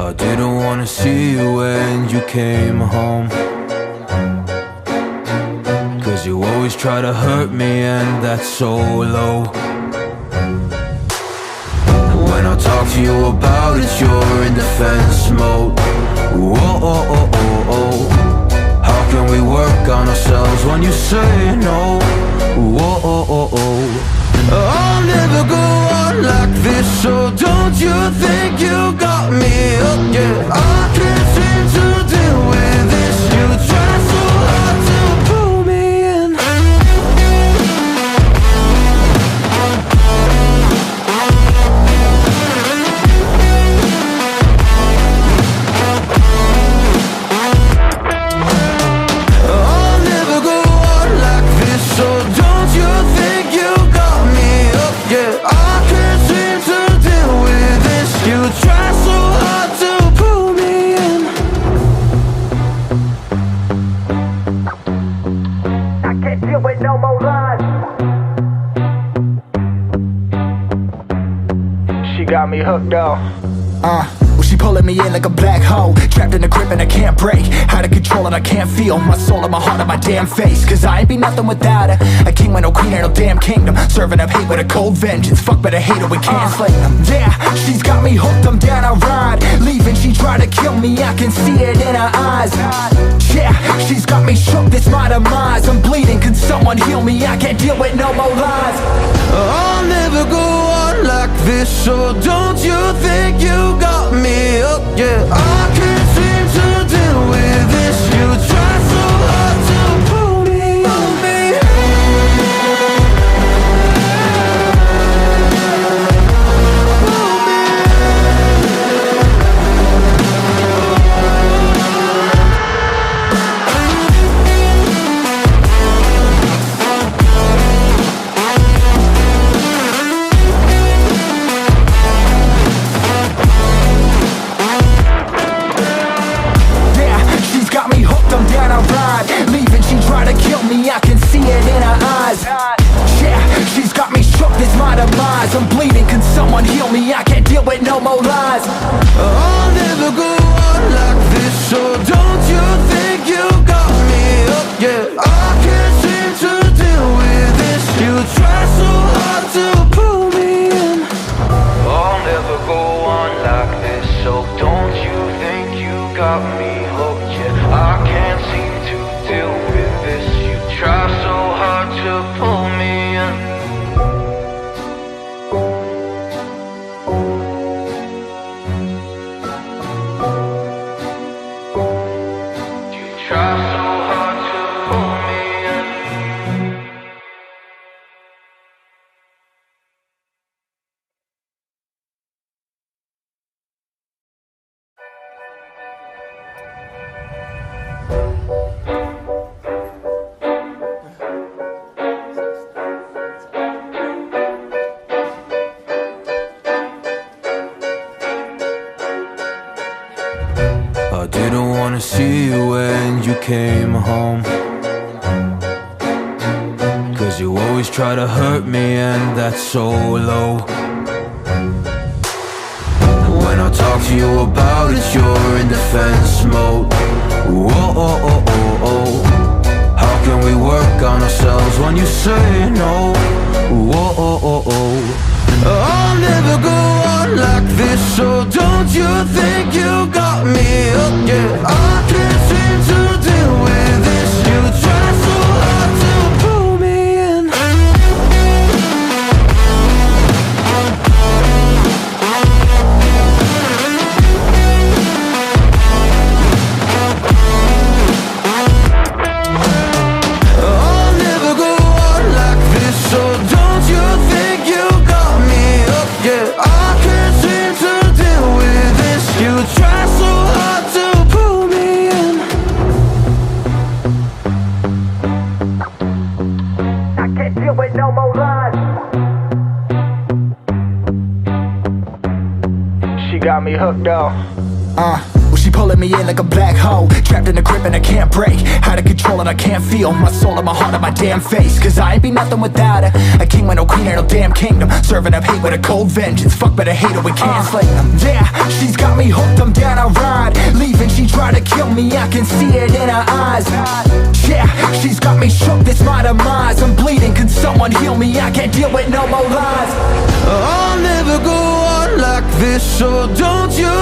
I didn't wanna see you when you came home, 'cause you always try to hurt me and that's so low. When I talk to you about it, you're in defense mode. Whoa, oh, oh, oh, oh. How can we work on ourselves when you say no? Whoa, oh, oh, oh. I'll never go on like this, so don't you think you got me up, yeah. I can't seem to deal with this. You try so hard to pull me in. I'll never go on like this, so don't you think you got me up, yeah. I can't seem to deal with this. You try so hard to pull me in. I can't deal with no more lies. She got me hooked up. Well, she pulling me in like a black hole, trapped in a grip and I can't break. Out of control and I can't feel my soul and my heart and my damn face. 'Cause I ain't be nothing without her. A king with no queen and no damn kingdom, serving up hate with a cold vengeance. Fuck but I hate her, we can't slay them. Yeah, she's got me hooked, I'm down, I ride. Leaving, she tried to kill me, I can see it in her eyes. Yeah, she's got me shook, this my demise. I'm bleeding, can someone heal me? I can't deal with no more lies. I'll never go on like this, so don't you think you got me up, yeah. I can't seem to deal with this. You try so hard to pull me on me. I can see it in her eyes. Yeah, she's got me shook, this my demise. I'm bleeding, can someone heal me? I can't deal with no more lies. I'll never go on like this, so don't you think you got me up, yeah. I can't seem to deal with this. You try so hard to pull me in. I'll never go on like this, so don't you think you got me hooked, yeah. I can't seem to deal with this. You try so hard to pull me in. You try so hard to pull me in. I didn't wanna see you when you came home, 'cause you always try to hurt me and that's so low. When I talk to you about it, you're in defense mode. Whoa, oh, oh, oh, oh. How can we work on ourselves when you say no? Whoa, oh, oh, oh. I'll never go on like this, so don't you think you got me up, yeah. I can't seem to deal with this. You try so hard to pull me in. I'll never go on like this, so don't you think you got me up, yeah. I can't seem to deal with this. You try so hard to pull me in. I can't deal with no more lies. She got me hooked up. Well, she pulling me in like a black hole, trapped in a grip and I can't break. Out of control and I can't feel my soul and my heart and my damn face. 'Cause I ain't be nothing without her. A king king with no queen and no damn kingdom. Serving up hate with a cold vengeance. Fuck but I hate it, we can't slay them. Yeah, she's got me hooked, I'm down a ride. Leaving, she tried to kill me, I can see it in her eyes. Yeah, she's got me shook, this my demise. I'm bleeding, can someone heal me? I can't deal with no more lies. I'll never go on like this, so don't you